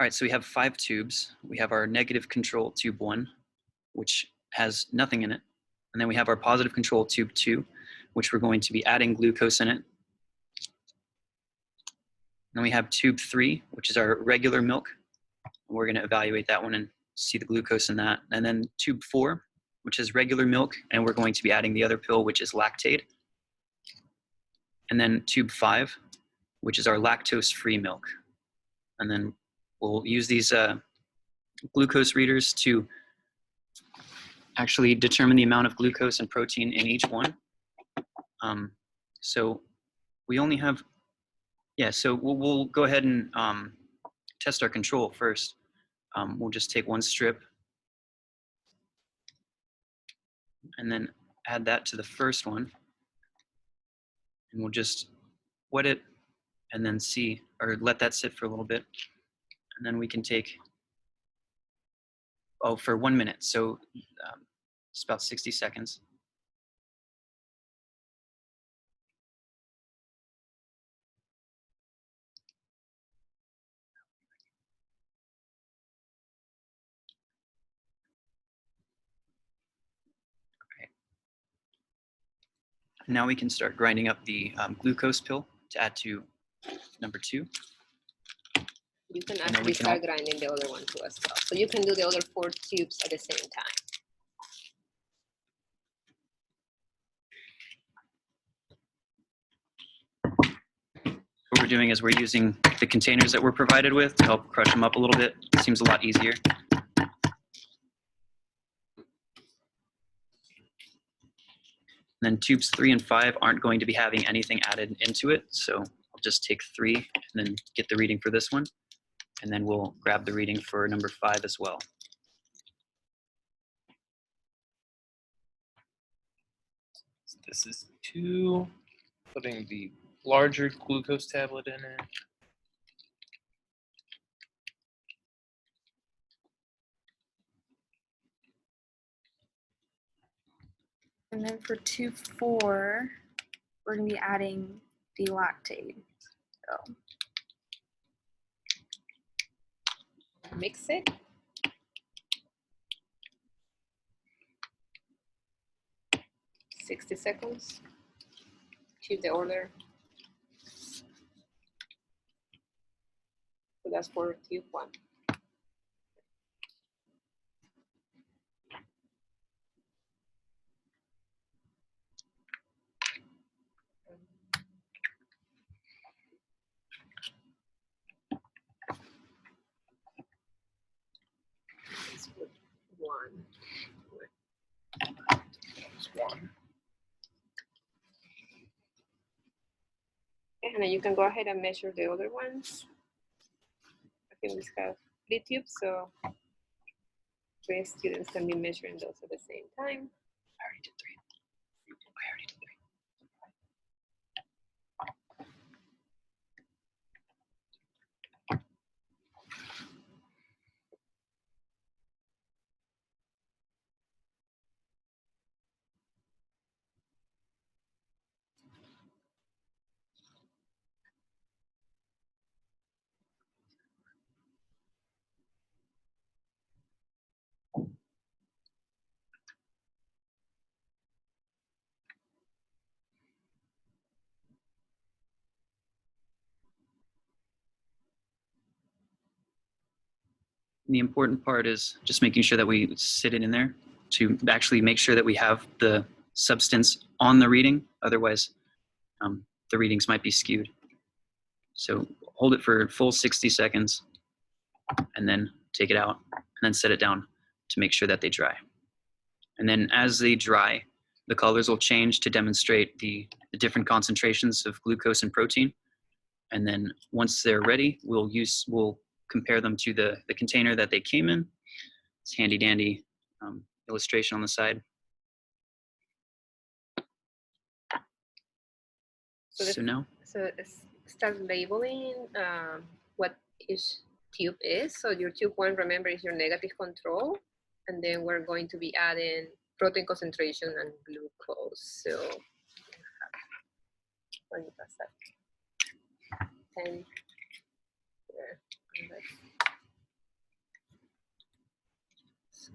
All right, so we have 5 tubes. We have our negative control tube 1, which has nothing in it. And then we have our positive control tube 2, which we're going to be adding glucose in it. Then we have tube 3, which is our regular milk. We're going to evaluate that one and see the glucose in that. And then tube 4, which is regular milk, and we're going to be adding the other pill, which is lactate. And then tube 5, which is our lactose-free milk. And then we'll use these glucose readers to actually determine the amount of glucose and protein in each one. So we only have, so we'll go ahead and test our control first. We'll just take one strip and then add that to the first one. And we'll just wet it and then see, or let that sit for a little bit. And then we can take, for 1 minute. So it's about 60 seconds. Now we can start grinding up the glucose pill to add to number 2. You can actually start grinding the other one too as well. So you can do the other 4 tubes at the same time. What we're doing is we're using the containers that we're provided with to help crush them up a little bit. It seems a lot easier. And then tubes 3 and 5 aren't going to be having anything added into it. So I'll just take 3 and then get the reading for this one. And then we'll grab the reading for number 5 as well. This is 2, putting the larger glucose tablet in it. And then for tube 4, we're going to be adding the lactate. So mix it. "60 seconds. Keep the order. So that's for tube 1. It's with 1. That's 1. Okay, and then you can go ahead and measure the other ones. I think we have 3 tubes, so 3 students can be measuring those at the same time. I already did 3. I already did 3. The important part is just making sure that we sit it in there to actually make sure that we have the substance on the reading. Otherwise, the readings might be skewed. So hold it for full 60 seconds and then take it out and then set it down to make sure that they dry. And then as they dry, the colors will change to demonstrate the different concentrations of glucose and protein. And then once they're ready, we'll compare them to the container that they came in. It's handy dandy illustration on the side. So now? So start labeling what each tube is. So your tube 1, remember, is your negative control. And then we're going to be adding protein concentration and glucose. So, 10. So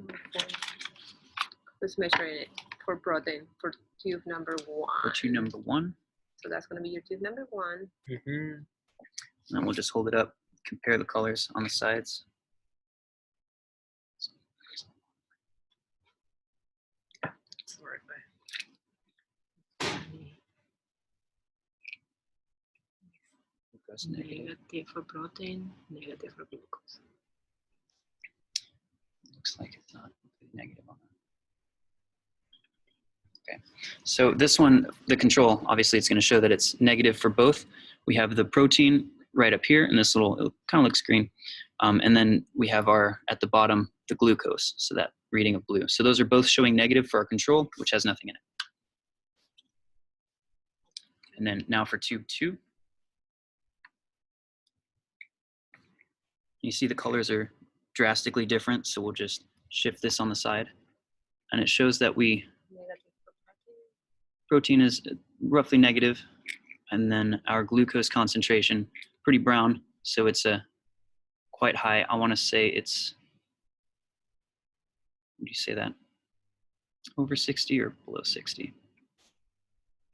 who's measuring it for protein for tube number 1? For tube number 1. So that's going to be your tube number 1. Mm-hmm. And then we'll just hold it up, compare the colors on the sides. That's the right way. Glucose negative. Negative for protein, negative for glucose. Looks like it's not negative on that. Okay, so this one, the control, obviously it's going to show that it's negative for both. We have the protein right up here, and this little, it kind of looks green. And then we have our, at the bottom, the glucose, so that reading of blue. So those are both showing negative for our control, which has nothing in it. And then now for tube 2. You see the colors are drastically different, so we'll just shift this on the side. And it shows that Negative for protein protein. is roughly negative, and then our glucose concentration, pretty brown, so it's quite high. I want to say it's, would you say that? Over 60 or below 60?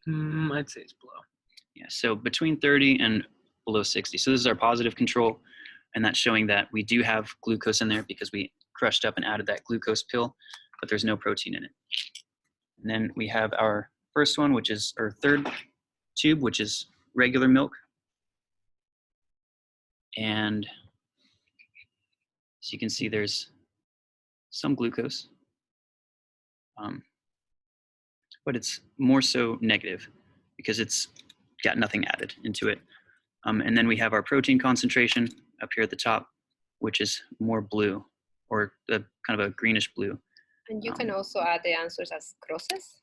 I'd say it's below. Yeah, so between 30 and below 60. So this is our positive control, and that's showing that we do have glucose in there because we crushed up and added that glucose pill, but there's no protein in it. And then we have our first one, which is our third tube, which is regular milk. And so you can see there's some glucose, but it's more so negative because it's got nothing added into it. And then we have our protein concentration up here at the top, which is more blue, or kind of a greenish blue. And you can also add the answers as crosses.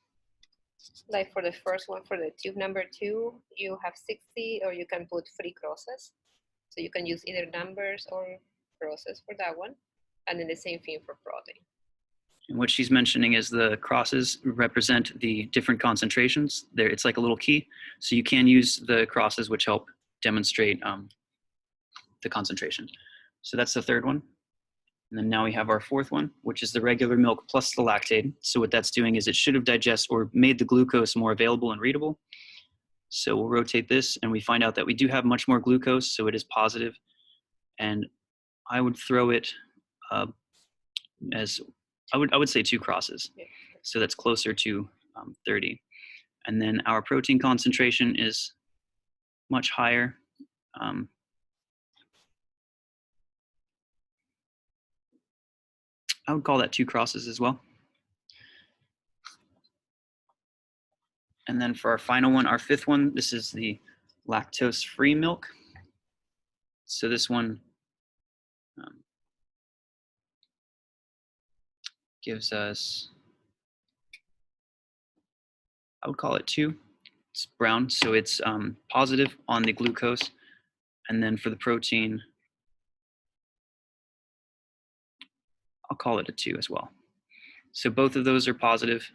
Like for the first one, for the tube number 2, you have 60, or you can put 3 crosses. So you can use either numbers or crosses for that one. And then the same thing for protein. And what she's mentioning is the crosses represent the different concentrations. There, it's like a little key. So you can use the crosses, which help demonstrate the concentration. So that's the third one. And then now we have our fourth one, which is the regular milk plus the lactate. So what that's doing is it should have digested or made the glucose more available and readable. So we'll rotate this and we find out that we do have much more glucose, so it is positive. And I would throw it as, I would say 2 crosses. Yeah. So that's closer to 30. And then our protein concentration is much higher. I would call that 2 crosses as well. And then for our final one, our fifth one, this is the lactose-free milk. So this one gives us, I would call it 2. It's brown, so it's positive on the glucose. And then for the protein, I'll call it a 2 as well. So both of those are positive.